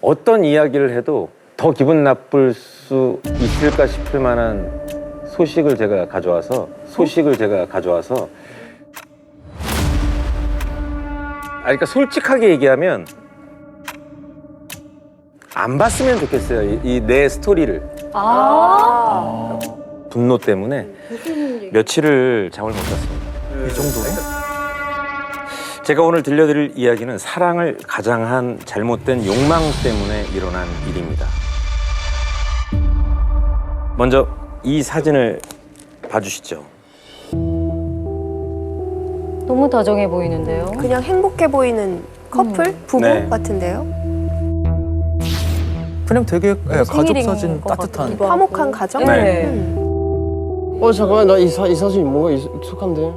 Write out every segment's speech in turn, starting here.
어떤 이야기를 해도 더 기분 나쁠 수 있을까 싶을 만한 소식을 제가 가져와서 그러니까 솔직하게 얘기하면 안 봤으면 좋겠어요. 이 내 스토리를. 분노 때문에 며칠을 잠을 못 잤습니다. 이 정도로? 제가 오늘 들려드릴 이야기는 사랑을 가장한 잘못된 욕망 때문에 일어난 일입니다. 먼저 이 사진을 봐주시죠. 너무 다정해 보이는데요. 그냥 행복해 보이는 커플? 부부 네. 같은데요? 그냥 되게 가족 생일인 사진 것 따뜻한. 같기도 하고. 화목한 가정? 네. 잠깐만, 나 이 사진 뭔가 익숙한데?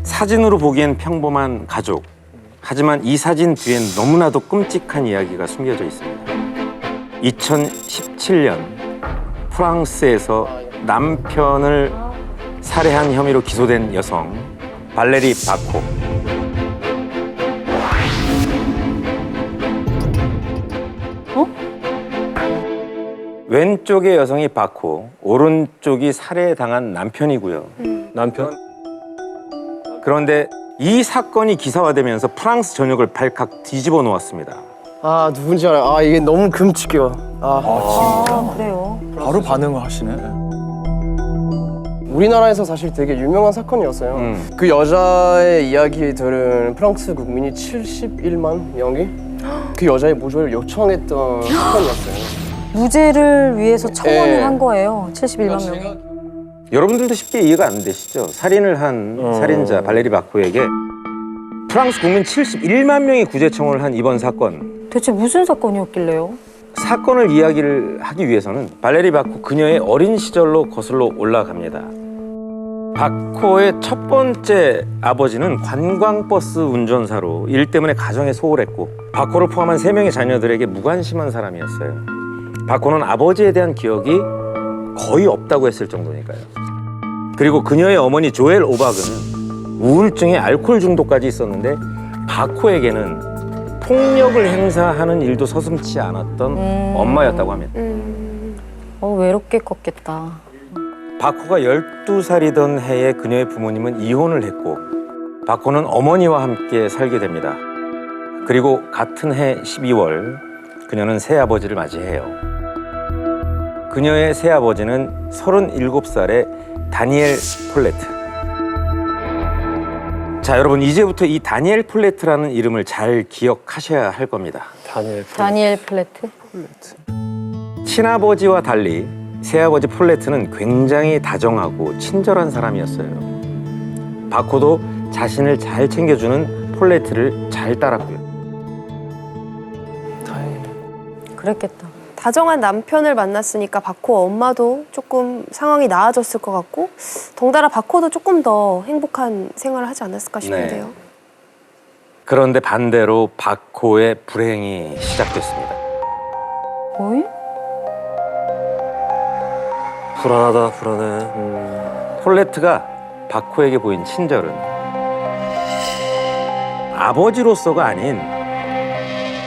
사진으로 보기엔 평범한 가족. 하지만 이 사진 뒤엔 너무나도 끔찍한 이야기가 숨겨져 있습니다. 2017년 프랑스에서 남편을 살해한 혐의로 기소된 여성 발레리 바코. 왼쪽의 여성이 바코, 오른쪽이 살해당한 남편이고요. 남편? 그런데 이 사건이 기사화되면서 프랑스 전역을 발칵 뒤집어 놓았습니다. 아, 누군지 알아요. 이게 너무 금치겨. 그래요. 바로 반응을 하시네. 우리나라에서 사실 되게 유명한 사건이었어요. 그 여자의 이야기 들은 프랑스 국민이 71만 명이 그 여자의 무죄를 요청했던 사건이었어요. 무죄를 위해서 청원을 예. 한 거예요. 71만 명이. 여러분들도 쉽게 이해가 안 되시죠? 살인을 한 살인자 발레리 바코에게 프랑스 국민 71만 명이 구제 청원을 한 이번 사건. 대체 무슨 사건이었길래요? 사건을 이야기를 하기 위해서는 발레리 바코 그녀의 어린 시절로 거슬러 올라갑니다. 바코의 첫 번째 아버지는 관광버스 운전사로 일 때문에 가정에 소홀했고 바코를 포함한 3명의 자녀들에게 무관심한 사람이었어요. 바코는 아버지에 대한 기억이 거의 없다고 했을 정도니까요. 그리고 그녀의 어머니 조엘 오박은 우울증에 알코올 중독까지 있었는데 바코에게는 폭력을 행사하는 일도 서슴지 않았던 엄마였다고 합니다. 외롭게 컸겠다. 바코가 12살이던 해에 그녀의 부모님은 이혼을 했고 바코는 어머니와 함께 살게 됩니다. 그리고 같은 해 12월 그녀는 새아버지를 맞이해요. 그녀의 새아버지는 37살의 다니엘 폴레트. 자, 여러분 이제부터 이 다니엘 폴레트라는 이름을 잘 기억하셔야 할 겁니다. 다니엘 플레트? 친아버지와 달리 새아버지 폴레트는 굉장히 다정하고 친절한 사람이었어요. 바코도 자신을 잘 챙겨주는 폴레트를 잘 따랐고요. 그랬겠다. 다정한 남편을 만났으니까 바코 엄마도 조금 상황이 나아졌을 것 같고 덩달아 바코도 조금 더 행복한 생활을 하지 않았을까 싶은데요. 네. 그런데 반대로 바코의 불행이 시작됐습니다. 뭐이? 불안하다, 불안해. 폴레트가 바코에게 보인 친절은 아버지로서가 아닌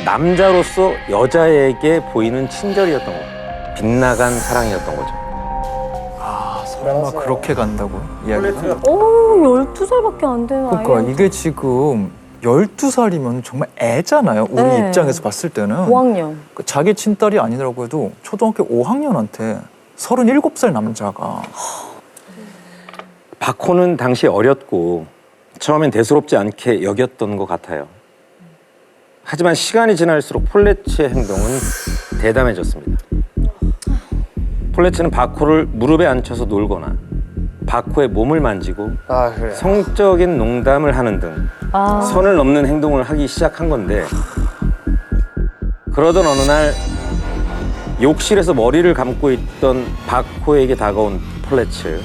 남자로서 여자에게 보이는 친절이었던 거죠. 빗나간 사랑이었던 거죠. 설마 그렇게 간다고 이야기가? 오, 12살밖에 안 되는 아이. 그러니까 이게 지금 12살이면 정말 애잖아요. 우리 네. 입장에서 봤을 때는. 5학년. 자기 친딸이 아니라고 해도 초등학교 5학년한테 37살 남자가. 바코는 당시 어렸고 처음엔 대수롭지 않게 여겼던 것 같아요. 하지만 시간이 지날수록 폴레츠의 행동은 대담해졌습니다. 폴레츠는 바코를 무릎에 앉혀서 놀거나 바코의 몸을 만지고 그래. 성적인 농담을 하는 등 선을 넘는 행동을 하기 시작한 건데 그러던 어느 날 욕실에서 머리를 감고 있던 바코에게 다가온 폴레츠.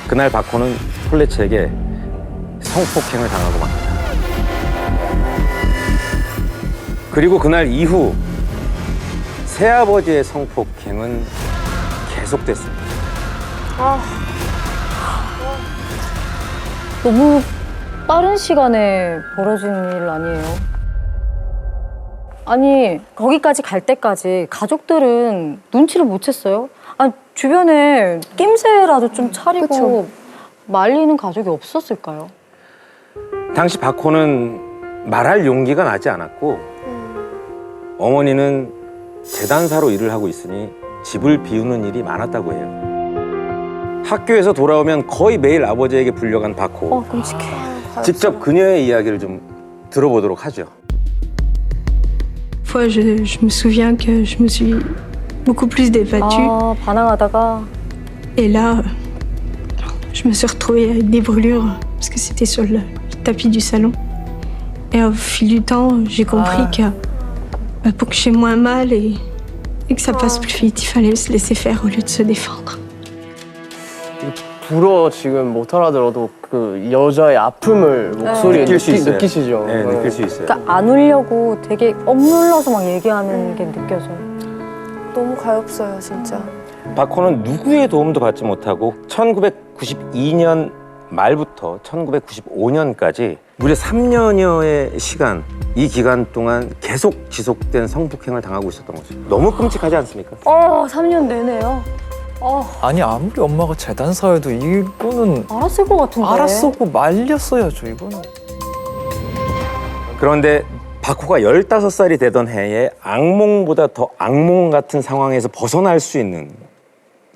그날 바코는 폴레츠에게 성폭행을 당하고 맙니다. 그리고 그날 이후 새아버지의 성폭행은 계속됐습니다. 너무 빠른 시간에 벌어진 일 아니에요? 아니, 거기까지 갈 때까지 가족들은 눈치를 못 챘어요? 아니, 주변에 낌새라도 좀 차리고 그쵸. 말리는 가족이 없었을까요? 당시 박호는 말할 용기가 나지 않았고 어머니는 재단사로 일을 하고 있으니 집을 비우는 일이 많았다고 해요. 학교에서 돌아오면 거의 매일 아버지에게 불려간 박호. 끔찍해. 직접 그녀의 이야기를 좀 들어보도록 하죠. Fois, je me souviens que je me suis beaucoup plus débattue. 아, 반항하다가 Et là, je me suis retrouvée avec des brûlures parce que c'était sur le tapis du salon. Et au fil du temps, j'ai compris que pour que j'ai moins mal et que ça passe plus vite, il fallait se laisser faire au lieu de se défendre. 불어 지금 못 알아들어도 그 여자의 아픔을 목소리에 느낄 수 있어요. 느끼시죠? 네, 느낄 수 있어요. 그러니까 안 울려고 되게 억눌러서 막 얘기하는 게 느껴져요. 너무 가엾어요, 진짜. 박호는 누구의 도움도 받지 못하고 1992년 말부터 1995년까지 무려 3년여의 시간, 이 기간 동안 계속 지속된 성폭행을 당하고 있었던 거죠. 너무 끔찍하지 않습니까? 3년 내내요. 아니 아무리 엄마가 재단사여도 이거는 알았을 것 같은데. 알았었고 말렸어야죠 이거는. 그런데 박호가 15살이 되던 해에 악몽보다 더 악몽 같은 상황에서 벗어날 수 있는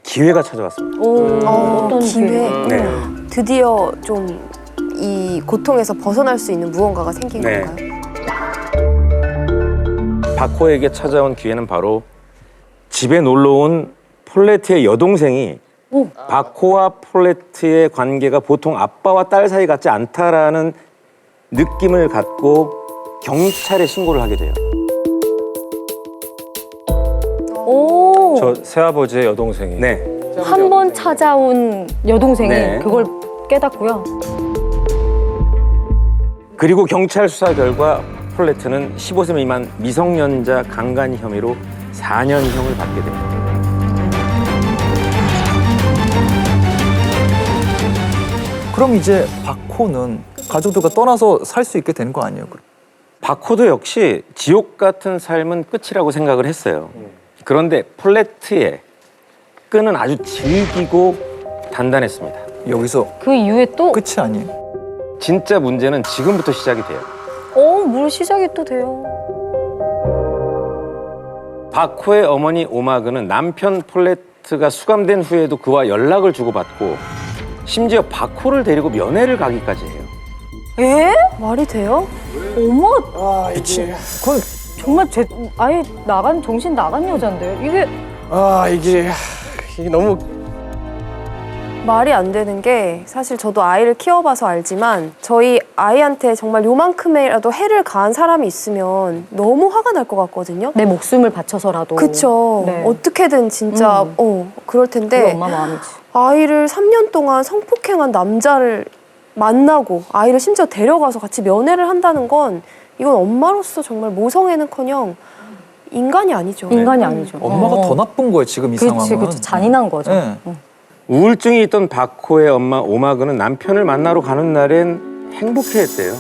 기회가 찾아왔습니다. 어떤 기회. 네. 드디어 좀 이 고통에서 벗어날 수 있는 무언가가 생긴 네. 건가요? 박호에게 찾아온 기회는 바로 집에 놀러 온 폴레트의 여동생이 박호와 폴레트의 관계가 보통 아빠와 딸 사이 같지 않다라는 느낌을 갖고 경찰에 신고를 하게 돼요. 오. 저 새아버지의 여동생이. 네. 한 번 찾아온 여동생이 네. 그걸 깨닫고요. 그리고 경찰 수사 결과 폴레트는 15세 미만 미성년자 강간 혐의로 4년형을 받게 됩니다. 그럼 이제 박호는 가족들과 떠나서 살 수 있게 되는 거 아니에요? 그럼? 박호도 역시 지옥 같은 삶은 끝이라고 생각을 했어요. 그런데 폴레트의 끈은 아주 질기고 단단했습니다. 여기서 그 이후에 또 끝이 아니에요? 진짜 문제는 지금부터 시작이 돼요. 물 시작이 또 돼요. 박호의 어머니 오마그는 남편 폴레트가 수감된 후에도 그와 연락을 주고받고 심지어 박호를 데리고 면회를 가기까지 해요. 에? 말이 돼요? 엄마 미친. 정말 아예 정신 나간 여잔데 이게 이게 너무 말이 안 되는 게 사실 저도 아이를 키워봐서 알지만 저희 아이한테 정말 요만큼이라도 해를 가한 사람이 있으면 너무 화가 날 것 같거든요. 내 목숨을 바쳐서라도. 그쵸. 네. 어떻게든 진짜 그럴 그게 텐데 엄마 마음이지. 아이를 3년 동안 성폭행한 남자를 만나고 아이를 심지어 데려가서 같이 면회를 한다는 건 이건 엄마로서 정말 모성애는커녕 인간이 아니죠. 인간이 아니죠. 엄마가 더 나쁜 거예요 지금 이 상황은. 그렇지, 잔인한 거죠. 네. 우울증이 있던 박호의 엄마 오마그는 남편을 만나러 가는 날엔 행복해했대요.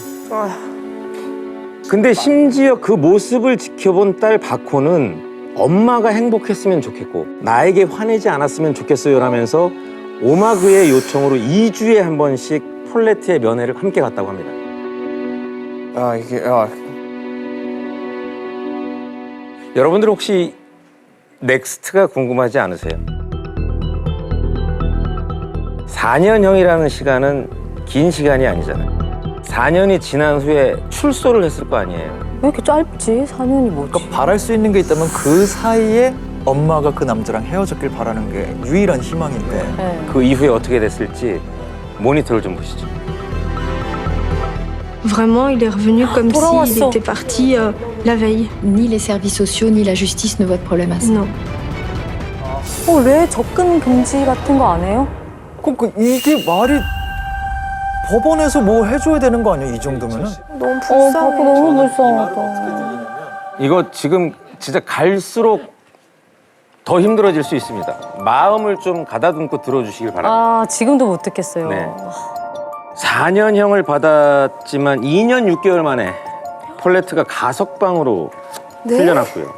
근데 심지어 그 모습을 지켜본 딸 박호는 엄마가 행복했으면 좋겠고 나에게 화내지 않았으면 좋겠어요라면서 오마그의 요청으로 2주에 한 번씩 폴레트의 면회를 함께 갔다고 합니다. 여러분들 혹시 넥스트가 궁금하지 않으세요? 4년형이라는 시간은 긴 시간이 아니잖아요. 4년이 지난 후에 출소를 했을 거 아니에요. 왜 이렇게 짧지? 4년이 뭐지? 그러니까 바랄 수 있는 게 있다면 그 사이에 엄마가 그 남자랑 헤어졌길 바라는 게 유일한 희망인데 네. 그 이후에 어떻게 됐을지 모니터를 좀 보시죠. Vraiment, il est revenu comme s'il 돌아왔어. était parti la veille. Ni les services sociaux ni la justice ne voient de problème à ça. Non. 왜 접근 금지 같은 거 안 해요? 그러니까 이게 말이 법원에서 뭐 해줘야 되는 거 아니에요 이 정도면은? 너무 불쌍해. 너무 불쌍하다. 이거 지금 진짜 갈수록 더 힘들어질 수 있습니다. 마음을 좀 가다듬고 들어주시길 바랍니다. 지금도 못 듣겠어요. 네. 4년형을 받았지만 2년 6개월 만에 폴레트가 가석방으로 네? 풀려났고요.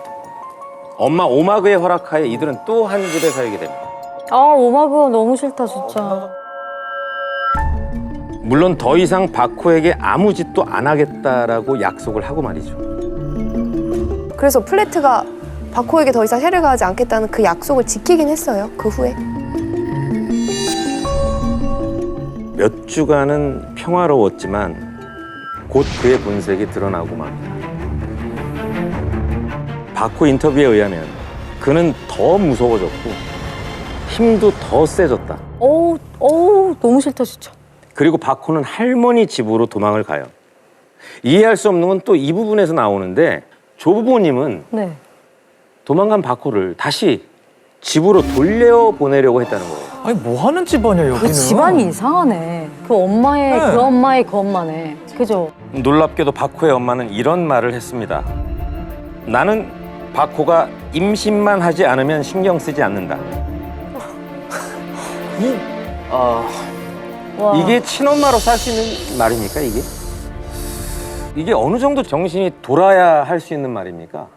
엄마 오마그의 허락하에 이들은 또 한 집에 살게 됩니다. 아, 오마그가 너무 싫다, 진짜. 물론 더 이상 바코에게 아무 짓도 안 하겠다라고 약속을 하고 말이죠. 그래서 플레트가 바코에게 더 이상 해를 가하지 않겠다는 그 약속을 지키긴 했어요. 그 후에. 몇 주간은 평화로웠지만 곧 그의 본색이 드러나고 맙니다. 바코 인터뷰에 의하면 그는 더 무서워졌고 힘도 더 세졌다. 어우, 너무 싫다, 진짜. 그리고 바코는 할머니 집으로 도망을 가요. 이해할 수 없는 건 또 이 부분에서 나오는데 조부모님은 네. 도망간 바코를 다시 집으로 돌려보내려고 했다는 거예요. 아니 뭐 하는 집안이야 여기는? 그 집안이 이상하네. 그 엄마의, 네. 그 엄마의 그 엄마네. 그죠? 놀랍게도 바코의 엄마는 이런 말을 했습니다. 나는 바코가 임신만 하지 않으면 신경 쓰지 않는다. 아, 와. 이게 친엄마로 살 수 있는 말입니까, 이게? 이게 어느 정도 정신이 돌아야 할 수 있는 말입니까?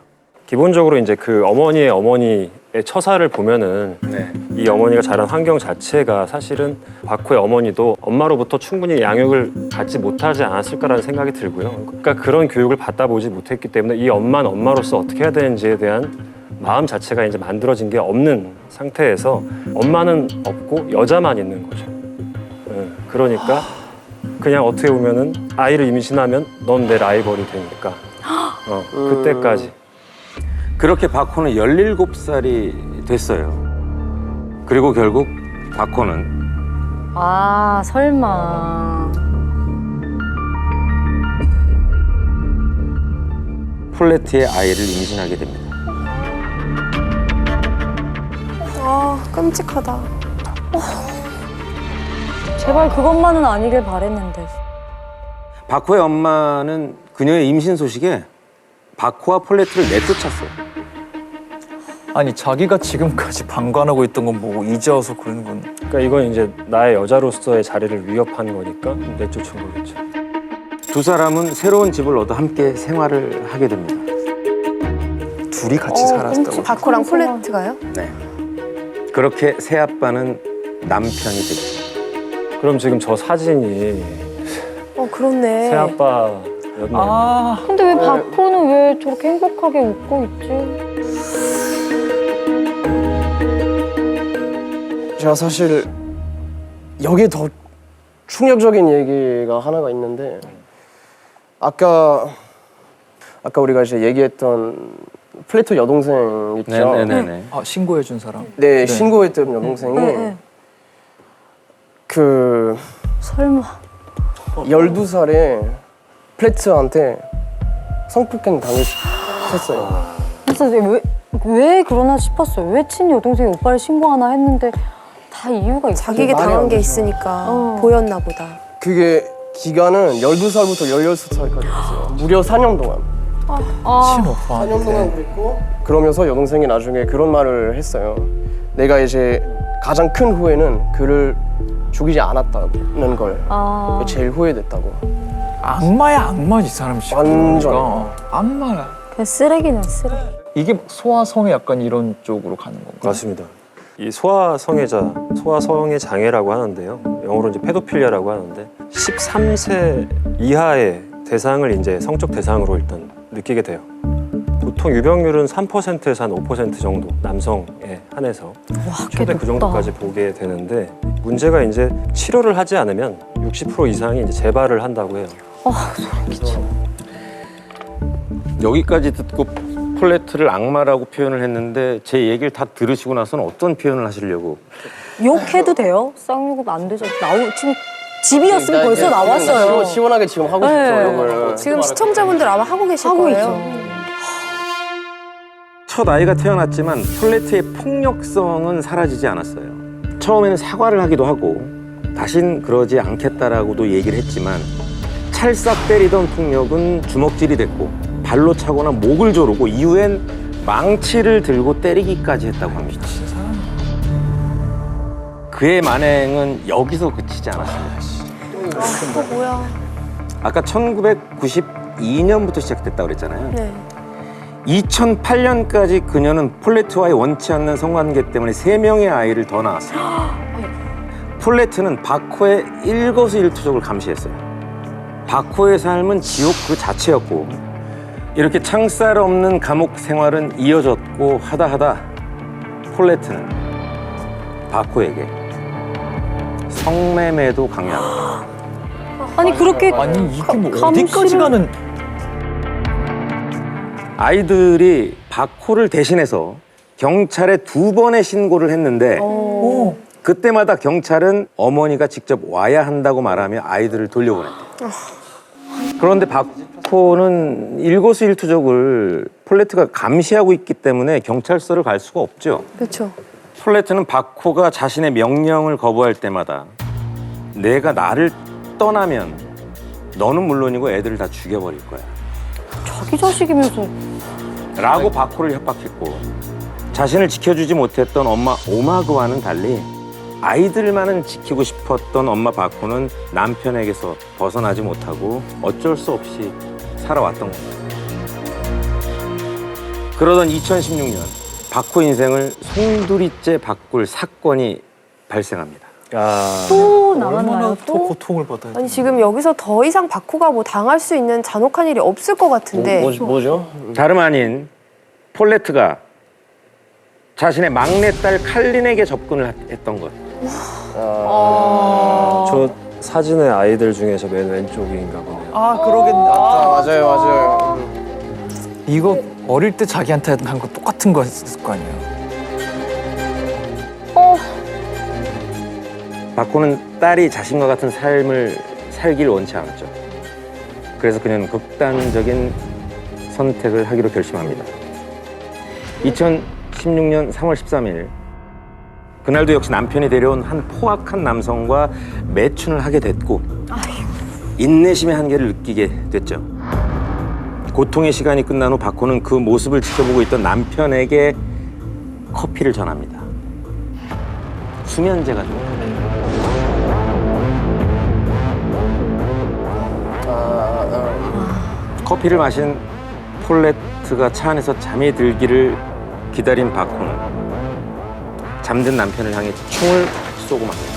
기본적으로 이제 그 어머니의 처사를 보면은 네. 이 어머니가 자란 환경 자체가 사실은 바코의 어머니도 엄마로부터 충분히 양육을 받지 못하지 않았을까라는 생각이 들고요. 그러니까 그런 교육을 받다 보지 못했기 때문에 이 엄마는 엄마로서 어떻게 해야 되는지에 대한 마음 자체가 이제 만들어진 게 없는 상태에서 엄마는 없고 여자만 있는 거죠. 그러니까 그냥 어떻게 보면은 아이를 임신하면 넌 내 라이벌이 되니까 그때까지. 그렇게 바코는 17살이 됐어요. 그리고 결국 바코는 아, 설마. 폴레트의 아이를 임신하게 됩니다. 아, 끔찍하다. 제발 그것만은 아니길 바랬는데. 바코의 엄마는 그녀의 임신 소식에 바코와 폴레트를 내쫓았어요. 아니 자기가 지금까지 방관하고 있던 건 뭐고 이제 와서 그러는 건. 그러니까 이건 이제 나의 여자로서의 자리를 위협한 거니까 내쫓은 거겠죠. 두 사람은 새로운 집을 얻어 함께 생활을 하게 됩니다. 둘이 같이 살았다고. 바코랑 폴레트가요? 네. 그렇게 새아빠는 남편이 됐죠. 그럼 지금 저 사진이 그렇네. 새아빠였네요. 아 근데 왜 바코는 왜 저렇게 행복하게 웃고 있지? 제가 사실 여기에 더 충격적인 얘기가 하나가 있는데 아까 우리가 이제 얘기했던 플레토 여동생 있죠? 네네네. 아, 신고해준 사람. 네, 신고했던 여동생이 그 설마. 12살에 플레트한테 성폭행 당했어요. 그래서 왜 그러나 싶었어요. 왜 친여동생이 오빠를 신고하나 했는데 다 이유가 있어요. 자기에게 말이 당한 안 게 되죠. 있으니까 보였나 보다. 그게 기간은 12살부터 16살까지 됐어요. 무려 4년 동안. 친오빠한테. 4년 동안 그랬고 그러면서 여동생이 나중에 그런 말을 했어요. 내가 이제 가장 큰 후회는 그를 죽이지 않았다는 걸 아. 제일 후회됐다고. 악마야 악마 이 사람 씨. 완전. 악마야. 그냥 쓰레기는 쓰레기. 이게 소아성애 약간 이런 쪽으로 가는 건가? 맞습니다. 이 소아성애자, 소아성애 장애라고 하는데요. 영어로 이제 페도필리아라고 하는데 13세 이하의 대상을 이제 성적 대상으로 일단 느끼게 돼요. 보통 유병률은 3%에서 한 5% 정도 남성에 한해서 최대 그 정도까지 보게 되는데 문제가 이제 치료를 하지 않으면 60% 이상이 이제 재발을 한다고 해요. 소름 끼쳐. 여기까지 듣고 폴레트를 악마라고 표현을 했는데 제 얘기를 다 들으시고 나서는 어떤 표현을 하시려고? 욕해도 돼요? 쌍욕은 안 되죠. 지금 집이었으면 벌써 나왔어요. 시원하게 지금 하고 싶죠, 네. 이걸. 지금 시청자분들 아마 하고 계실 하고 거예요. 있죠. 첫 아이가 태어났지만 폴레트의 폭력성은 사라지지 않았어요. 처음에는 사과를 하기도 하고 다신 그러지 않겠다라고도 얘기를 했지만 찰싹 때리던 폭력은 주먹질이 됐고 발로 차거나 목을 조르고 이후엔 망치를 들고 때리기까지 했다고 합니다. 그의 만행은 여기서 그치지 않았습니다. 이거 뭐야? 아까 1992년부터 시작됐다고 그랬잖아요. 네. 2008년까지 그녀는 폴레트와의 원치 않는 성관계 때문에 3명의 아이를 더 낳았어요. 폴레트는 바코의 일거수일투족을 감시했어요. 바코의 삶은 지옥 그 자체였고 이렇게 창살 없는 감옥 생활은 이어졌고 하다 폴레트는 바코에게 성매매도 강요합니다. 아니 그렇게 아니 이게 뭐 감시를- 어디까지 가는? 아이들이 바코를 대신해서 경찰에 2번의 신고를 했는데 오. 그때마다 경찰은 어머니가 직접 와야 한다고 말하며 아이들을 돌려보냈대요. 그런데 바코는 일거수일투족을 폴레트가 감시하고 있기 때문에 경찰서를 갈 수가 없죠. 그렇죠. 폴레트는 바코가 자신의 명령을 거부할 때마다 내가 나를 떠나면 너는 물론이고 애들을 다 죽여버릴 거야 자기 자식이면서 라고 바코를 협박했고 자신을 지켜주지 못했던 엄마 오마그와는 달리 아이들만은 지키고 싶었던 엄마 바코는 남편에게서 벗어나지 못하고 어쩔 수 없이 살아왔던 겁니다. 그러던 2016년 바코 인생을 송두리째 바꿀 사건이 발생합니다. 또 얼마나 나왔나요? 또 또? 고통을 받아야 돼. 아니 지금 여기서 더 이상 바코가 뭐 당할 수 있는 잔혹한 일이 없을 것 같은데. 뭐죠? 다름 아닌 폴레트가 자신의 막내딸 칼린에게 접근을 했던 것. 저 사진의 아이들 중에서 맨 왼쪽인가 보네요. 아 그러겠네. 맞아요. 이거 어릴 때 자기한테 한 거 똑같은 거였을 거 아니에요. 바코는 딸이 자신과 같은 삶을 살길 원치 않았죠. 그래서 그녀는 극단적인 선택을 하기로 결심합니다. 2016년 3월 13일 그날도 역시 남편이 데려온 한 포악한 남성과 매춘을 하게 됐고 인내심의 한계를 느끼게 됐죠. 고통의 시간이 끝난 후 바코는 그 모습을 지켜보고 있던 남편에게 커피를 전합니다. 수면제가 좋아요. 커피를 마신 폴레트가 차 안에서 잠이 들기를 기다린 바코는 잠든 남편을 향해 총을 쏘고 맙니다.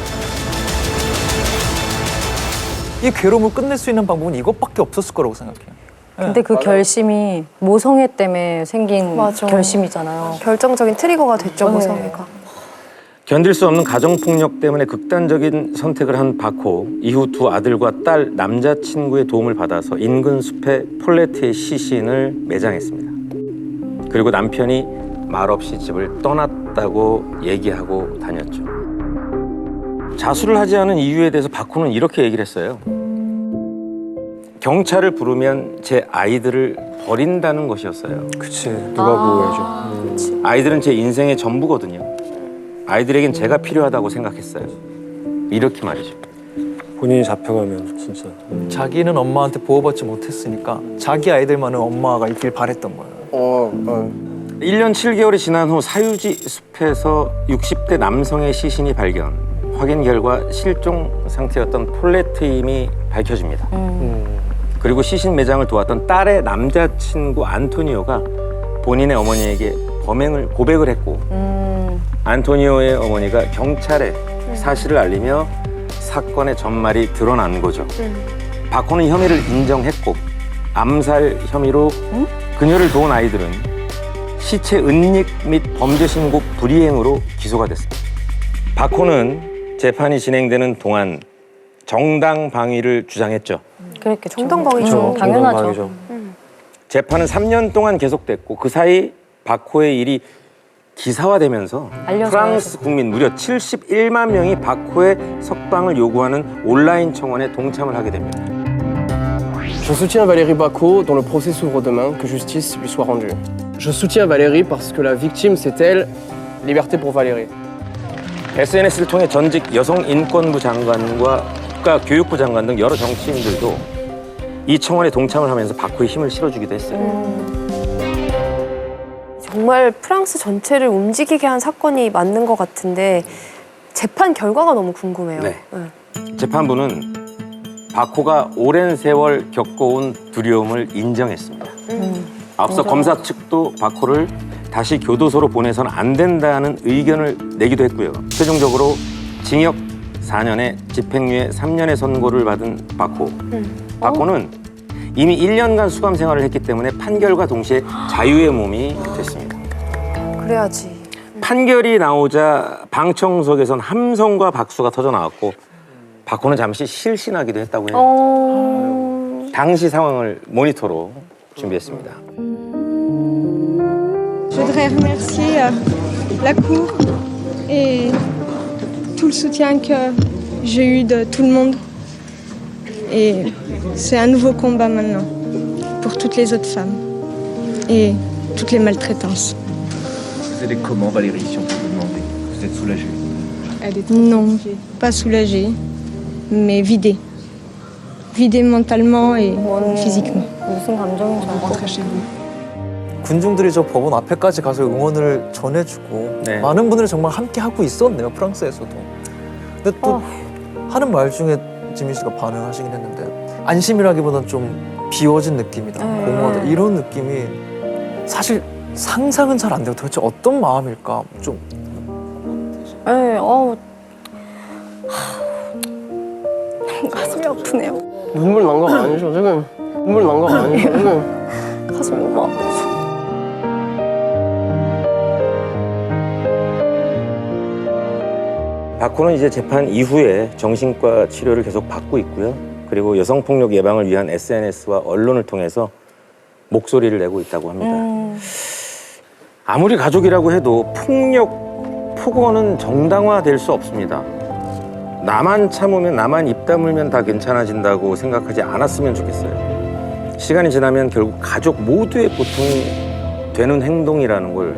이 괴로움을 끝낼 수 있는 방법은 이것밖에 없었을 거라고 생각해요. 근데 그 결심이 모성애 때문에 생긴 맞아. 결심이잖아요. 결정적인 트리거가 됐죠, 네. 모성애가. 견딜 수 없는 가정폭력 때문에 극단적인 선택을 한 바코. 이후 두 아들과 딸 남자친구의 도움을 받아서 인근 숲에 폴레트의 시신을 매장했습니다. 그리고 남편이 말없이 집을 떠났다고 얘기하고 다녔죠. 자수를 하지 않은 이유에 대해서 바코는 이렇게 얘기를 했어요. 경찰을 부르면 제 아이들을 버린다는 것이었어요. 그치, 누가 보호해줘. 아이들은 제 인생의 전부거든요. 아이들에겐 제가 필요하다고 생각했어요. 이렇게 말이죠. 본인이 잡혀가면 진짜. 자기는 엄마한테 보호받지 못했으니까 자기 아이들만은 엄마가 있길 바랬던 거예요. 1년 7개월이 지난 후 사유지 숲에서 60대 남성의 시신이 발견. 확인 결과 실종 상태였던 폴레트임이 밝혀집니다. 그리고 시신 매장을 도왔던 딸의 남자친구 안토니오가 본인의 어머니에게 범행을 고백을 했고 안토니오의 어머니가 경찰에 사실을 알리며 사건의 전말이 드러난 거죠. 바코는 혐의를 인정했고 암살 혐의로 그녀를 도운 아이들은 시체 은닉 및 범죄 신고 불이행으로 기소가 됐습니다. 바코는 재판이 진행되는 동안 정당 방위를 주장했죠. 그랬겠죠. 정당방위죠. 당연하죠. 정당방위죠. 재판은 3년 동안 계속됐고 그 사이 바코의 일이 기사화되면서 알려져야죠. 프랑스 국민 무려 71만 명이 바코의 석방을 요구하는 온라인 청원에 동참을 하게 됩니다. Je soutiens Valérie Bacco dont le procès s'ouvre demain, que justice lui soit rendue. Je soutiens Valérie parce que la victime c'est elle, liberté pour Valérie. SNS를 통해 전직 여성인권부 장관과 국가교육부 장관 등 여러 정치인들도 이 청원에 동참을 하면서 바코의 힘을 실어주기도 했어요. 정말 프랑스 전체를 움직이게 한 사건이 맞는 것 같은데 재판 결과가 너무 궁금해요. 네. 재판부는 바코가 오랜 세월 겪어온 두려움을 인정했습니다. 앞서 검사 측도 바코를 다시 교도소로 보내서는 안 된다는 의견을 내기도 했고요. 최종적으로 징역 4년에 집행유예 3년의 선고를 받은 바코. 바코는 이미 1년간 수감 생활을 했기 때문에 판결과 동시에 자유의 몸이 됐습니다. 그래야지. 판결이 나오자 방청석에선 함성과 박수가 터져 나왔고 바코는 잠시 실신하기도 했다고 해요. 당시 상황을 모니터로 준비했습니다. Je voudrais remercier la Cour et tout le soutien que j'ai eu de tout le monde. Et c'est un nouveau combat maintenant pour toutes les autres femmes et toutes les maltraitances. Vous allez comment, Valérie, si on peut vous demander? Vous êtes soulagée? Non, pas soulagée, mais vidée. Vidée mentalement et physiquement. 무슨 감정인지 알고. 군중들이 저 법원 앞에까지 가서 응원을 전해주고 네. 많은 분들이 정말 함께 하고 있었네요, 프랑스에서도. 근데 또 하는 말 중에 지민 씨가 반응하시긴 했는데 안심이라기보다는 좀 비워진 느낌이다, 공허하다 이런 느낌이 사실 상상은 잘 안 돼요. 도대체 어떤 마음일까 좀. 네, 가슴이 아프네요. 눈물 난 거 아니죠 지금? 눈물 난 거 아니죠 지금? 가슴이 너무 아프죠. 바코는 이제 재판 이후에 정신과 치료를 계속 받고 있고요. 그리고 여성폭력 예방을 위한 SNS와 언론을 통해서 목소리를 내고 있다고 합니다. 아무리 가족이라고 해도 폭력, 폭언은 정당화될 수 없습니다. 나만 참으면, 나만 입 다물면 다 괜찮아진다고 생각하지 않았으면 좋겠어요. 시간이 지나면 결국 가족 모두의 고통이 되는 행동이라는 걸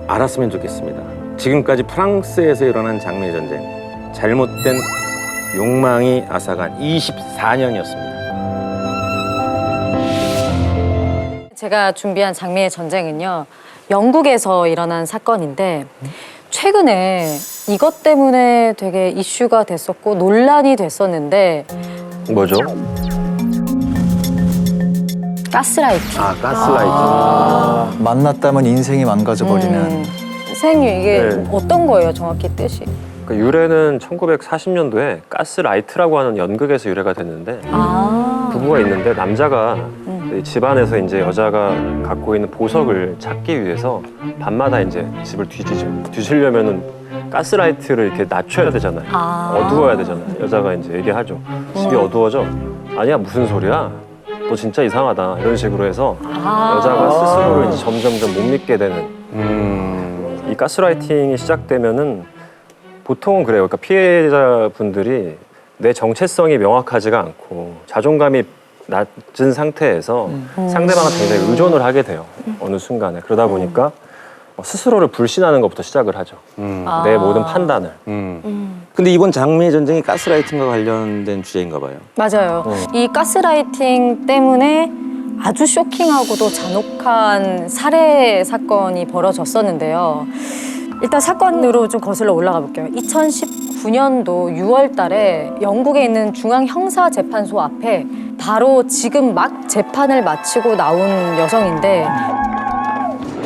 알았으면 좋겠습니다. 지금까지 프랑스에서 일어난 장미 전쟁, 잘못된 욕망이 앗아간 24년이었습니다. 제가 준비한 장미의 전쟁은요, 영국에서 일어난 사건인데 최근에 이것 때문에 되게 이슈가 됐었고 논란이 됐었는데 뭐죠? 가스라이팅. 가스라이팅. 만났다면 인생이 망가져버리는. 선생님 이게 네. 어떤 거예요, 정확히 뜻이? 그 유래는 1940년도에 가스라이트라고 하는 연극에서 유래가 됐는데 부부가 있는데 남자가 집안에서 이제 여자가 갖고 있는 보석을 찾기 위해서 밤마다 이제 집을 뒤지죠. 뒤지려면은 가스라이트를 이렇게 낮춰야 되잖아요. 어두워야 되잖아요. 여자가 이제 얘기하죠. 집이 어두워져. 아니야, 무슨 소리야? 너 진짜 이상하다. 이런 식으로 해서 여자가 스스로를 이제 점점점 못 믿게 되는. 이 가스라이팅이 시작되면은 보통은 그래요. 그러니까 피해자분들이 내 정체성이 명확하지가 않고 자존감이 낮은 상태에서 상대방한테 굉장히 의존을 하게 돼요. 어느 순간에. 그러다 보니까 스스로를 불신하는 것부터 시작을 하죠. 내 모든 판단을. 근데 이번 장미의 전쟁이 가스라이팅과 관련된 주제인가 봐요. 맞아요. 이 가스라이팅 때문에 아주 쇼킹하고도 잔혹한 살해 사건이 벌어졌었는데요. 일단 사건으로 좀 거슬러 올라가 볼게요. 2019년도 6월 달에 영국에 있는 중앙형사재판소 앞에 바로 지금 막 재판을 마치고 나온 여성인데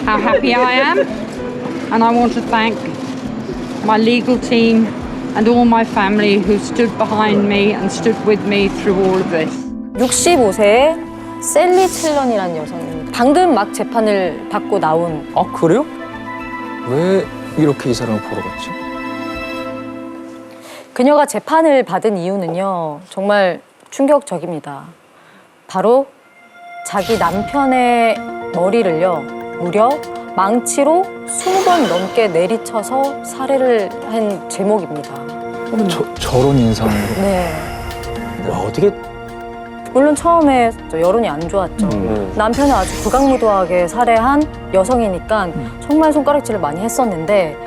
how happy I am, and I want to thank my legal team and all my family who stood behind me and stood with me through all of this. 65세의 셀리 첼런이라는 여성입니다. 방금 막 재판을 받고 나온. 아 그래요? 왜 이렇게 이 사람을 보러 갔지? 그녀가 재판을 받은 이유는요, 정말 충격적입니다. 바로 자기 남편의 머리를요, 무려 망치로 20번 넘게 내리쳐서 살해를 한 제목입니다. 저런 인상으로. 네. 와, 어떻게 물론 처음에 여론이 안 좋았죠. 남편을 아주 극악무도하게 살해한 여성이니까 정말 손가락질을 많이 했었는데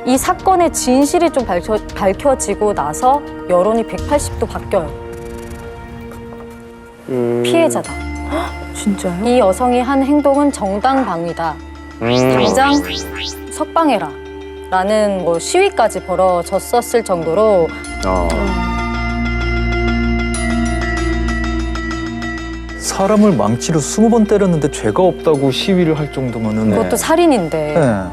이 사건의 진실이 좀 밝혀지고 나서 여론이 180도 바뀌어요. 피해자다. 진짜요? 이 여성이 한 행동은 정당방위다. 당장 석방해라. 라는 뭐 시위까지 벌어졌었을 정도로 사람을 망치로 20번 때렸는데 죄가 없다고 시위를 할 정도면은 그것도 살인인데. 네.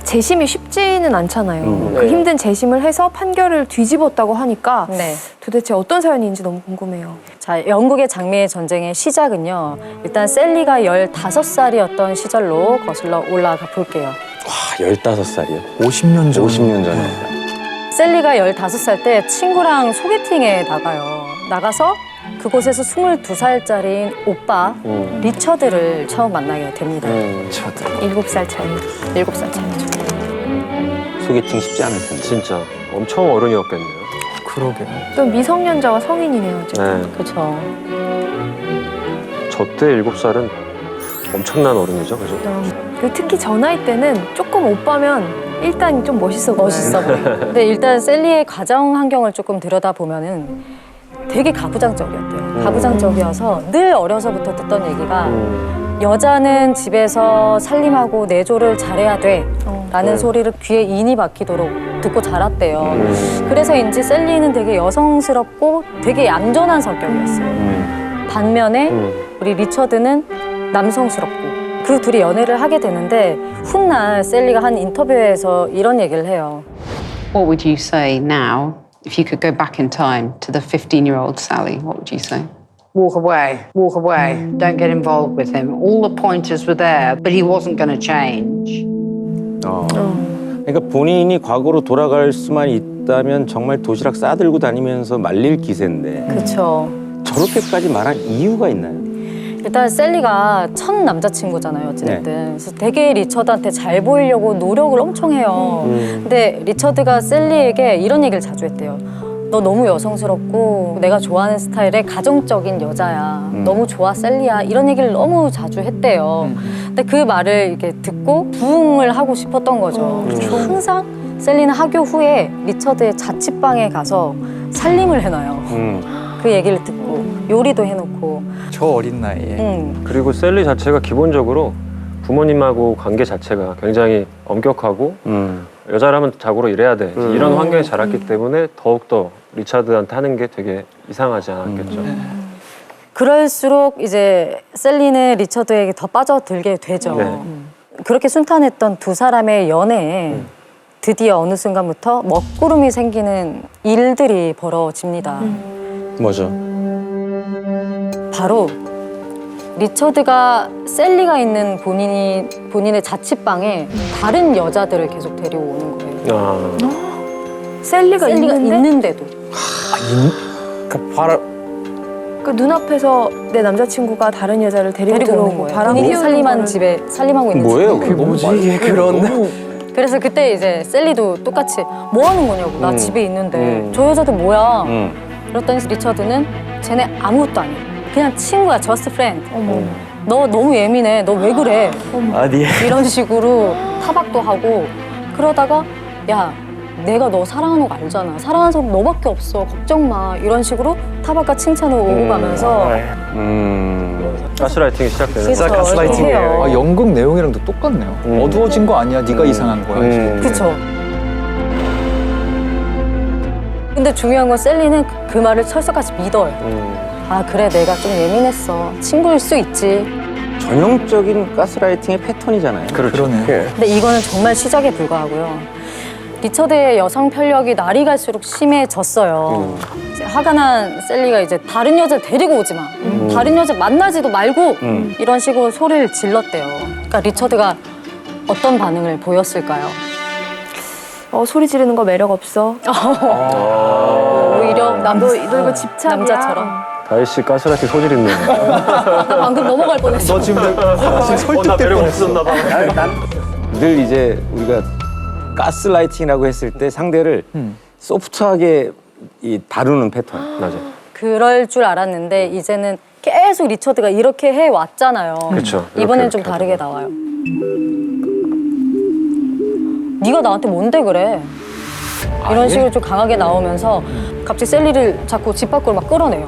재심이 쉽지는 않잖아요. 그 네. 힘든 재심을 해서 판결을 뒤집었다고 하니까 네. 도대체 어떤 사연인지 너무 궁금해요. 자, 영국의 장미의 전쟁의 시작은요. 일단 셀리가 15살이었던 시절로 거슬러 올라가 볼게요. 와, 15살이요? 50년 전. 50년 전에. 셀리가 15살 때 친구랑 소개팅에 나가서 그곳에서 22살짜리인 오빠 리처드를 처음 만나게 됩니다. 7살 차이. 7살 차이죠. 소개팅 쉽지 않을 텐데. 진짜 엄청 어른이었겠네요. 그러게. 또 미성년자와 성인이네요. 어쨌든. 네. 그렇죠. 저 때 7살은 엄청난 어른이죠, 그죠? 그리고 특히 저 나이 때는 조금 오빠면 일단 좀 멋있어 보여요. 멋있어 보여. 근데 일단 셀리의 가정 환경을 조금 들여다보면은 되게 가부장적이었대요. 가부장적이어서 늘 어려서부터 듣던 얘기가 여자는 집에서 살림하고 내조를 잘해야 돼 라는 소리를 귀에 인이 박히도록 듣고 자랐대요. 그래서인지 셀리는 되게 여성스럽고 되게 얌전한 성격이었어요. 반면에 우리 리처드는 남성스럽고 그 둘이 연애를 하게 되는데 훗날 셀리가 한 인터뷰에서 이런 얘기를 해요. What would you say now if you could go back in time to the 15-year-old Sally? What would you say? Walk away, walk away. Don't get involved with him. All the pointers were there, but he wasn't going to change. 그러니까 본인이 과거로 돌아갈 수만 있다면 정말 도시락 싸들고 다니면서 말릴 기세인데 그렇죠. 저렇게까지 말한 이유가 있나요? 일단 셀리가 첫 남자친구잖아요, 어찌됐든. 그래서 되게 리처드한테 잘 보이려고 노력을 엄청 해요. 근데 리처드가 셀리에게 이런 얘기를 자주 했대요. 너 너무 여성스럽고 내가 좋아하는 스타일의 가정적인 여자야. 너무 좋아, 셀리야. 이런 얘기를 너무 자주 했대요. 근데 그 말을 이렇게 듣고 부응을 하고 싶었던 거죠. 그래서 항상 셀리는 학교 후에 리처드의 자취방에 가서 살림을 해놔요. 그 얘기를 듣고 요리도 해놓고. 저 어린 나이에. 그리고 셀리 자체가 기본적으로 부모님하고 관계 자체가 굉장히 엄격하고 여자라면 자고로 이래야 돼 이런 환경에 자랐기 때문에 더욱더 리차드한테 하는 게 되게 이상하지 않았겠죠. 그럴수록 이제 셀리는 리처드에게 더 빠져들게 되죠. 네. 그렇게 순탄했던 두 사람의 연애에 드디어 어느 순간부터 먹구름이 생기는 일들이 벌어집니다. 뭐죠? 바로 리처드가 셀리가 있는 본인의 자취방에 다른 여자들을 계속 데리고 오는 거예요. 셀리가 있는데? 있는데도. 그 눈앞에서 내 남자친구가 다른 여자를 데리고 데리고 오는 들어오고 거예요. 바람 본인이 피우는 살림한 거를- 집에 살림하고 있는 뭐예요? 집에. 그게 뭐지? 이게 그런. 그래서 그때 이제 셀리도 똑같이 뭐 하는 거냐고. 나 집에 있는데 저 여자들 뭐야. 그랬더니 리처드는 쟤네 아무것도 아니야. 그냥 친구야, just friend. 너 너무 예민해. 너 왜 그래? 아니. 이런 식으로 타박도 하고 그러다가 야 내가 너 사랑하는 거 알잖아. 사랑하는 사람 너밖에 없어. 걱정 마. 이런 식으로 타박과 칭찬을 오고 가면서 가스라이팅이 시작되는 그쵸, 거죠. 가스라이팅이에요. 이렇게 해요. 아, 연극 내용이랑도 똑같네요. 어두워진 거 아니야. 네가 이상한 거야. 그쵸. 근데 중요한 건 셀리는 그 말을 철석같이 믿어요. 아 그래 내가 좀 예민했어. 친구일 수 있지. 전형적인 가스라이팅의 패턴이잖아요. 그러네. 근데 이거는 정말 시작에 불과하고요. 리처드의 여성 편력이 날이 갈수록 심해졌어요. 이제 화가 난 셀리가 이제 다른 여자 데리고 오지 마. 다른 여자 만나지도 말고 이런 식으로 소리를 질렀대요. 그러니까 리처드가 어떤 반응을 보였을까요? 소리 지르는 거 매력 없어. 오히려 너 이거 집착이야. 남자처럼. 다희 씨 가스라이팅 소질 있네요. 나 방금 넘어갈 뻔했어. 너 지금 나 설득될 매력 뻔했어. 없었나 봐. 늘 이제 우리가 가스라이팅이라고 했을 때 상대를 소프트하게 다루는 패턴. 맞아. 그럴 줄 알았는데 이제는 계속 리처드가 이렇게 해왔잖아요. 그쵸. 이번엔 이렇게 좀 이렇게 다르게 나와요. 네가 나한테 뭔데 그래? 이런 식으로 좀 강하게 나오면서 갑자기 셀리를 자꾸 집 밖으로 막 끌어내요.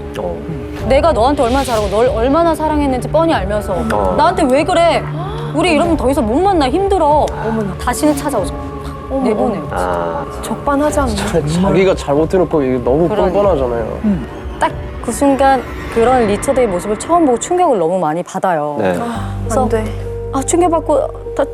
내가 너한테 얼마나 잘하고 널 얼마나 사랑했는지 뻔히 알면서 나한테 왜 그래? 우리 이러면 더 이상 못 만나 힘들어. 다시는 찾아오지 마. 내보내요. 적반하장. 자기가 잘못 해놓고 이게 너무 그러니까. 뻔뻔하잖아요. 딱 그 순간 그런 리처드의 모습을 처음 보고 충격을 너무 많이 받아요. 네. 그래서 안 돼. 충격받고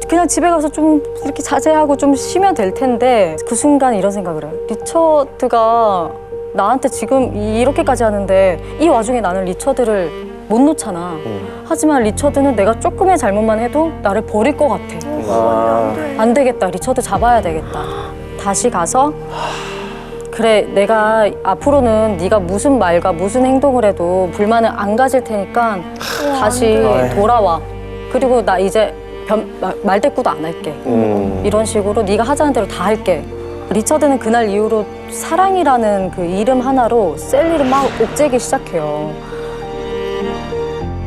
그냥 집에 가서 좀 이렇게 자제하고 좀 쉬면 될 텐데 그 순간 이런 생각을 해요. 리처드가 나한테 지금 이렇게까지 하는데 이 와중에 나는 리처드를 못 놓잖아. 하지만 리처드는 내가 조금의 잘못만 해도 나를 버릴 것 같아. 안 되겠다. 리처드 잡아야 되겠다. 다시 가서 그래, 내가 앞으로는 네가 무슨 말과 무슨 행동을 해도 불만을 안 가질 테니까 다시 돌아와. 그리고 나 이제 말대꾸도 안 할게. 이런 식으로 네가 하자는 대로 다 할게. 리처드는 그날 이후로 사랑이라는 그 이름 하나로 셀리를 막 옥죄기 시작해요.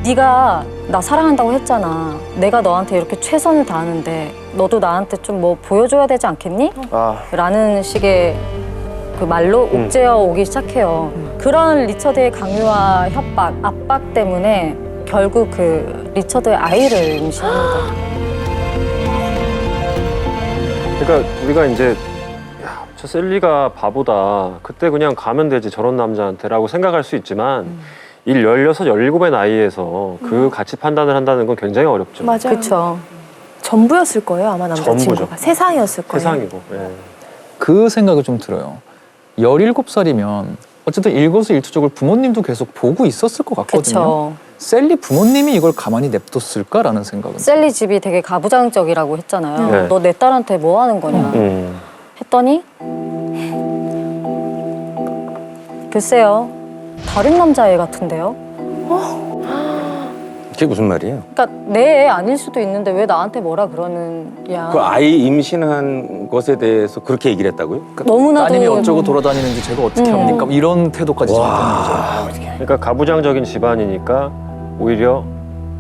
네가 나 사랑한다고 했잖아. 내가 너한테 이렇게 최선을 다하는데 너도 나한테 좀 뭐 보여줘야 되지 않겠니? 라는 식의 그 말로 옥죄어 오기 시작해요. 그런 리처드의 강요와 협박, 압박 때문에 결국 그 리처드의 아이를 임신합니다. 그러니까 우리가 이제 야, 저 셀리가 바보다. 그때 그냥 가면 되지 저런 남자한테라고 생각할 수 있지만 16, 17의 나이에서 그 가치 판단을 한다는 건 굉장히 어렵죠. 맞아요. 그렇죠. 전부였을 거예요, 아마 남자친구가. 전부죠. 세상이었을 거예요. 세상이고. 예. 그 생각이 좀 들어요. 17살이면 어쨌든 일거수일투족을 부모님도 계속 보고 있었을 것 같거든요. 그렇죠. 셀리 부모님이 이걸 가만히 냅뒀을까라는 생각은. 셀리 집이 되게 가부장적이라고 했잖아요. 네. 너 내 딸한테 뭐 하는 거냐 했더니 글쎄요. 다른 남자애 같은데요. 그게 무슨 말이에요? 그러니까 내 애 아닐 수도 있는데 왜 나한테 뭐라 그러느냐. 그 아이 임신한 것에 대해서 그렇게 얘기를 했다고요? 너무나도 따님이 어쩌고 돌아다니는지 제가 어떻게 합니까? 이런 태도까지 잡았다는 거죠. 그러니까 가부장적인 집안이니까 오히려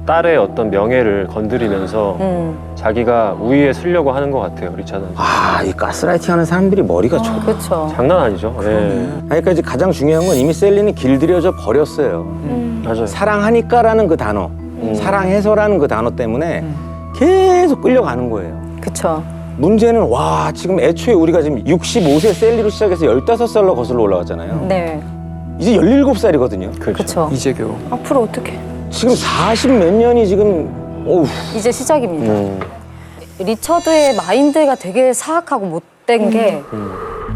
딸의 어떤 명예를 건드리면서 자기가 우위에 서려고 하는 것 같아요, 리차드는. 아, 이 가스라이팅하는 사람들이 머리가 좁아. 그렇죠. 장난 아니죠. 예. 그러니까 이제 가장 중요한 건 이미 셀리는 길들여져 버렸어요. 맞아요. 사랑하니까라는 그 단어, 사랑해서라는 그 단어 때문에 계속 끌려가는 거예요. 그렇죠. 문제는 와, 지금 애초에 우리가 지금 65세 셀리로 시작해서 15살로 거슬러 올라갔잖아요. 네. 이제 17살이거든요. 그렇죠. 이제 겨우. 앞으로 어떻게? 지금 40 몇 년이 지금 어우. 이제 시작입니다. 리처드의 마인드가 되게 사악하고 못된 게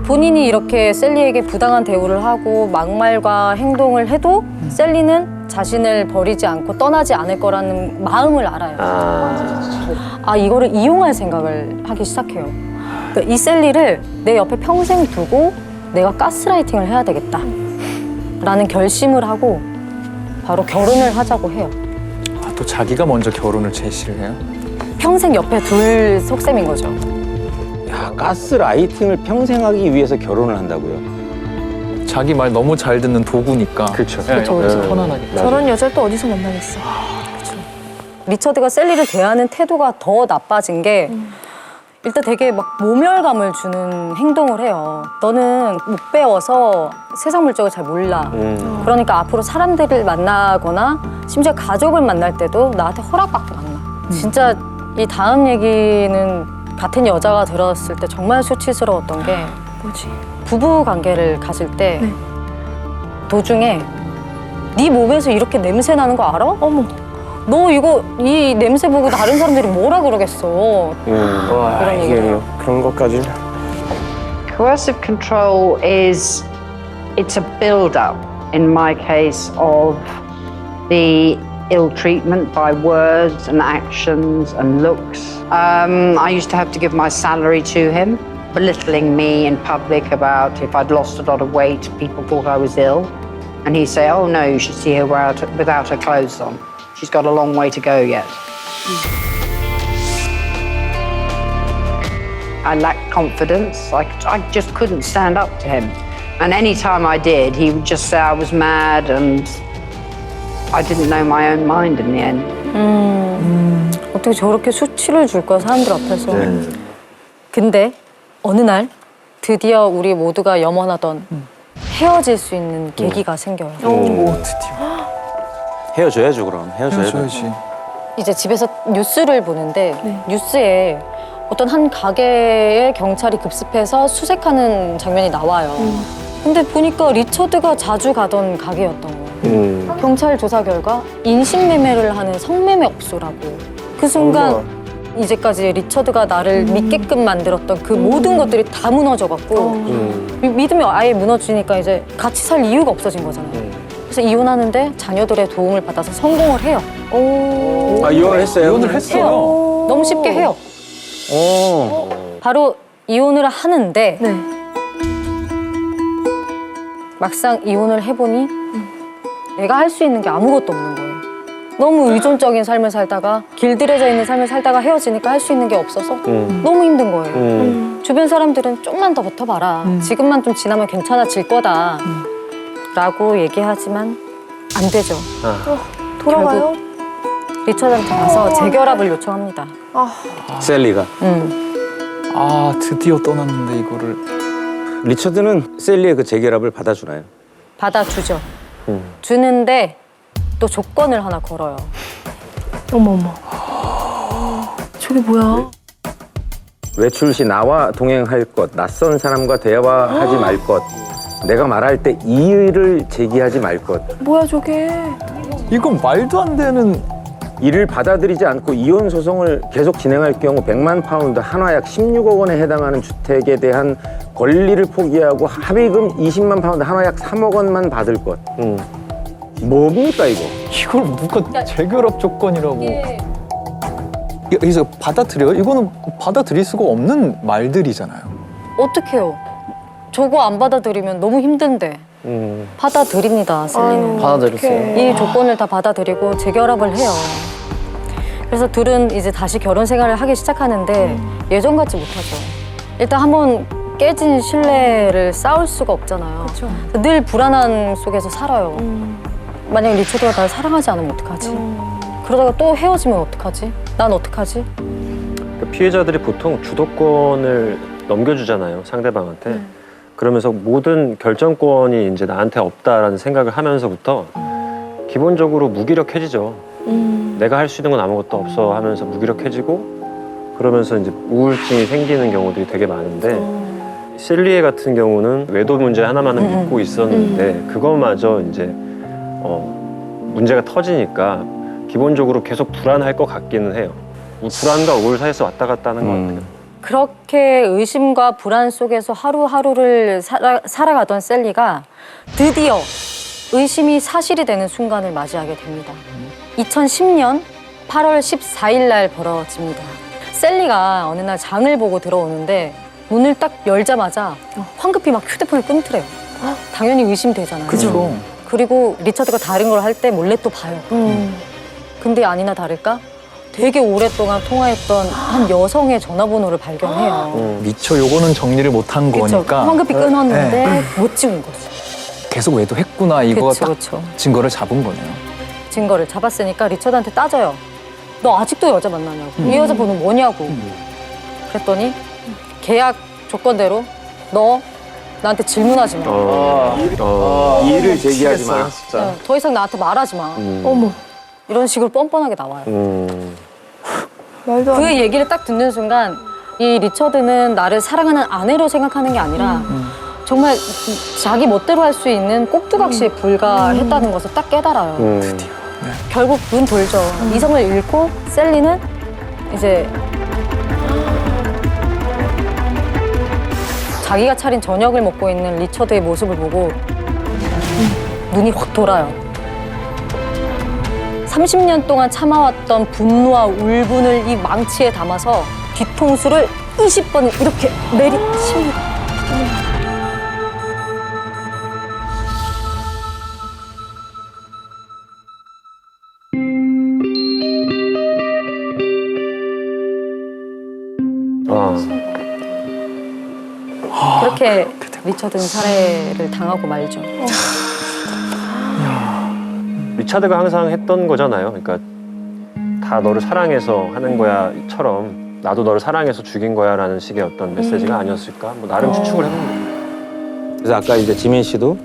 본인이 이렇게 셀리에게 부당한 대우를 하고 막말과 행동을 해도 셀리는 자신을 버리지 않고 떠나지 않을 거라는 마음을 알아요. 이거를 이용할 생각을 하기 시작해요. 그러니까 이 셀리를 내 옆에 평생 두고 내가 가스라이팅을 해야 되겠다 라는 결심을 하고 바로 결혼을 하자고 해요. 또 자기가 먼저 결혼을 제시를 해요? 평생 옆에 둘 속셈인 거죠. 야, 가스라이팅을 평생 하기 위해서 결혼을 한다고요? 자기 말 너무 잘 듣는 도구니까. 그렇죠. 옆에서 편안하게. 저런 여자를 또 어디서 만나겠어. 리처드가 셀리를 대하는 태도가 더 나빠진 게 일단 되게 막 모멸감을 주는 행동을 해요. 너는 못 배워서 세상 물정을 잘 몰라. 그러니까 앞으로 사람들을 만나거나 심지어 가족을 만날 때도 나한테 허락받고 만나. 진짜 이 다음 얘기는 같은 여자가 들었을 때 정말 수치스러웠던 게 뭐지? 부부 관계를 가질 때 도중에 네 몸에서 이렇게 냄새 나는 거 알아? 어머. 너 이 냄새 보고 다른 사람들이 뭐라 그러겠어. 와, 그런 이게 얘기예요. 그런 것까지. Coercive control it's a build-up, in my case, of the ill treatment by words and actions and looks. I used to have to give my salary to him, belittling me in public about if I'd lost a lot of weight, people thought I was ill. And he'd say, oh no, you should see her without her clothes on. She's got a long way to go yet. I lacked confidence. I just couldn't stand up to him. And any time I did, he would just say I was mad and I didn't know my own mind in the end. 어떻게 저렇게 수치를 줄 거야, 사람들 앞에서. 근데 어느 날 드디어 우리 모두가 염원하던 헤어질 수 있는 계기가 생겨요. 오, 드디어. 헤어져야죠, 그럼. 헤어져야죠. 해줘야지. 이제 집에서 뉴스를 보는데 뉴스에 어떤 한 가게에 경찰이 급습해서 수색하는 장면이 나와요. 근데 보니까 리처드가 자주 가던 가게였던 거예요. 경찰 조사 결과 인신매매를 하는 성매매업소라고. 그 순간 이제까지 리처드가 나를 믿게끔 만들었던 그 모든 것들이 다 무너져갖고 믿음이 아예 무너지니까 이제 같이 살 이유가 없어진 거잖아요. 그래서 이혼하는데 자녀들의 도움을 받아서 성공을 해요. 아, 이혼을 했어요? 이혼을 했어요. 해요. 너무 쉽게 해요. 바로 이혼을 하는데 막상 이혼을 해보니 내가 할 수 있는 게 아무것도 없는 거예요. 너무 의존적인 삶을 살다가 길들여져 있는 삶을 살다가 헤어지니까 할 수 있는 게 없어서 너무 힘든 거예요. 주변 사람들은 좀만 더 버텨봐라. 지금만 좀 지나면 괜찮아질 거다. 라고 얘기하지만 안 되죠. 돌아가요? 리처드한테 가서 재결합을 요청합니다. 셀리가. 아 드디어 떠났는데 이거를. 리처드는 셀리의 그 재결합을 받아주나요? 받아주죠. 주는데 또 조건을 하나 걸어요. 어머. 저게 뭐야? 외출 시 나와 동행할 것, 낯선 사람과 대화하지 말 것, 내가 말할 때 이의를 제기하지 말 것. 뭐야 저게? 이건 말도 안 되는. 이를 받아들이지 않고 이혼 소송을 계속 진행할 경우 100만 파운드, 한화약 16억 원에 해당하는 주택에 대한 권리를 포기하고 합의금 20만 파운드, 한화약 3억 원만 받을 것. 뭡니까 이거? 이걸 누가 재결합 조건이라고. 여기서 받아들여요? 이거는 받아들일 수가 없는 말들이잖아요. 어떡해요? 저거 안 받아들이면 너무 힘든데. 받아들입니다, 셀리는. 받아들였어요. 이 조건을 다 받아들이고 재결합을 해요. 그래서 둘은 이제 다시 결혼 생활을 하기 시작하는데 예전 같지 못하죠. 일단 한번 깨진 신뢰를 쌓을 수가 없잖아요. 늘 불안함 속에서 살아요. 만약 리처드가 나를 사랑하지 않으면 어떡하지? 그러다가 또 헤어지면 어떡하지? 난 어떡하지? 피해자들이 보통 주도권을 넘겨주잖아요, 상대방한테. 그러면서 모든 결정권이 이제 나한테 없다라는 생각을 하면서부터 기본적으로 무기력해지죠. 내가 할 수 있는 건 아무것도 없어 하면서 무기력해지고 그러면서 이제 우울증이 생기는 경우들이 되게 많은데 셀리에 같은 경우는 외도 문제 하나만은 믿고 있었는데 그것마저 이제 문제가 터지니까 기본적으로 계속 불안할 것 같기는 해요. 이 불안과 우울 사이에서 왔다 갔다 하는 것 같아요. 그렇게 의심과 불안 속에서 하루하루를 살아가던 셀리가 드디어 의심이 사실이 되는 순간을 맞이하게 됩니다. 2010년 8월 14일 날 벌어집니다. 셀리가 어느 날 장을 보고 들어오는데 문을 딱 열자마자 황급히 막 휴대폰을 끊더래요. 당연히 의심되잖아요. 그죠. 그리고 리처드가 다른 걸 할 때 몰래 또 봐요. 근데 아니나 다를까? 되게 오랫동안 통화했던 한 여성의 전화번호를 발견해요. 미처 요거는 정리를 못한 그쵸? 거니까. 황급히 끊었는데 네. 못 찍은 거지. 계속 외도했구나 이거가 그쵸, 딱 그쵸. 증거를 잡은 거네요. 증거를 잡았으니까 리처드한테 따져요. 너 아직도 여자 만나냐고. 이 여자 번호 뭐냐고. 그랬더니 계약 조건대로 너 나한테 질문하지 마. 이의를 제기하지 마. 진짜. 더 이상 나한테 말하지 마. 어머. 이런 식으로 뻔뻔하게 나와요. 말도 안 그 돼. 얘기를 딱 듣는 순간 이 리처드는 나를 사랑하는 아내로 생각하는 게 아니라 정말 자기 멋대로 할 수 있는 꼭두각시에 불과했다는 것을 딱 깨달아요. 결국 눈 돌죠. 이성을 잃고 셀리는 이제 자기가 차린 저녁을 먹고 있는 리처드의 모습을 보고 눈이 확 돌아요. 30년 동안 참아왔던 분노와 울분을 이 망치에 담아서 뒤통수를 20번을 이렇게 내리칩니다. 그렇게 리처드는 살해를 당하고 말죠. 리차드가 항상 했던 거잖아요. 그러니까 다 너를 사랑해서 하는 거야처럼 나도 너를 사랑해서 죽인 거야라는 식의 어떤 메시지가 아니었을까? 뭐 나름 추측을 해봅니다. 그래서 아까 이제 지민 씨도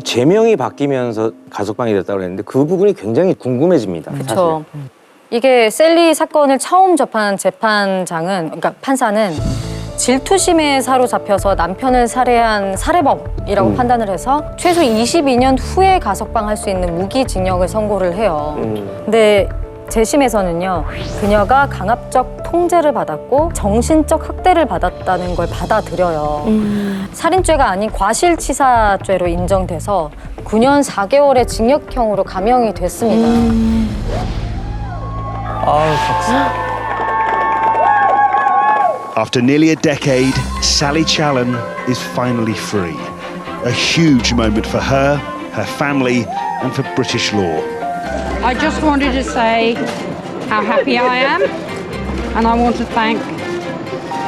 제명이 바뀌면서 가석방이 됐다고 했는데 그 부분이 굉장히 궁금해집니다. 그렇죠. 이게 셀리 사건을 처음 접한 재판장은, 그러니까 판사는 질투심에 사로잡혀서 남편을 살해한 살해범이라고 판단을 해서 최소 22년 후에 가석방할 수 있는 무기징역을 선고를 해요. 근데 재심에서는요, 그녀가 강압적 통제를 받았고 정신적 학대를 받았다는 걸 받아들여요. 살인죄가 아닌 과실치사죄로 인정돼서 9년 4개월의 징역형으로 감형이 됐습니다. 아우 박사. After nearly a decade, Sally Challen is finally free. A huge moment for her, her family, and for British law. I just wanted to say how happy I am, and I want to thank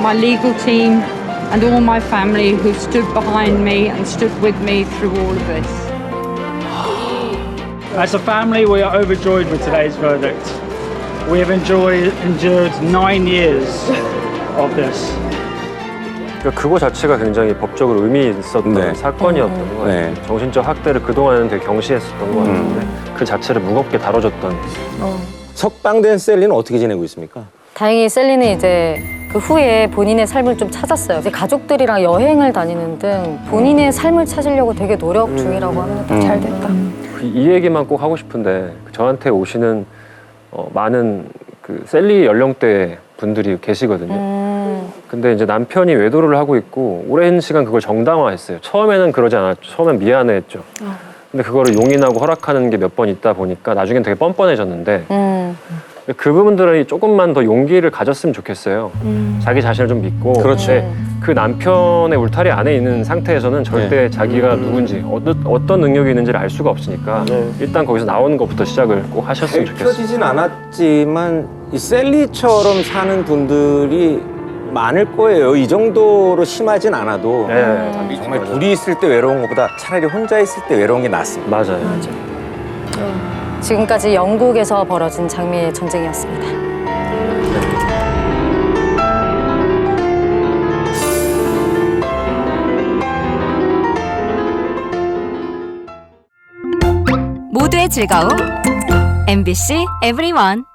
my legal team and all my family who stood behind me and stood with me through all of this. As a family, we are overjoyed with today's verdict. We have endured 9 years of this. 그러니까 그거 자체가 굉장히 법적으로 의미 있었던 네. 사건이었던 것 같아요. 정신적 학대를 그동안은 되게 경시했었던 것 같은데 그 자체를 무겁게 다뤄줬던. 석방된 셀리는 어떻게 지내고 있습니까? 다행히 셀리는 이제 그 후에 본인의 삶을 좀 찾았어요. 이제 가족들이랑 여행을 다니는 등 본인의 삶을 찾으려고 되게 노력 중이라고 합니다. 잘 됐다. 이 얘기만 꼭 하고 싶은데 저한테 오시는 많은 그 셀리 연령대 분들이 계시거든요. 근데 이제 남편이 외도를 하고 있고 오랜 시간 그걸 정당화했어요. 처음에는 그러지 않았죠. 처음엔 미안해했죠. 근데 그거를 용인하고 허락하는 게 몇 번 있다 보니까 나중엔 되게 뻔뻔해졌는데 그 부분들이 조금만 더 용기를 가졌으면 좋겠어요. 자기 자신을 좀 믿고. 그렇죠. 근데 그 남편의 울타리 안에 있는 상태에서는 절대 자기가 누군지 어떤 능력이 있는지를 알 수가 없으니까 일단 거기서 나오는 것부터 시작을 꼭 하셨으면 좋겠어요. 밝혀지진 않았지만 이 셀리처럼 사는 분들이 많을 거예요. 이 정도로 심하진 않아도 정말 둘이 있을 때 외로운 것보다 차라리 혼자 있을 때 외로운 게 낫습니다. 맞아요. 지금까지 영국에서 벌어진 장미의 전쟁이었습니다. 모두의 즐거움 MBC EVERYONE.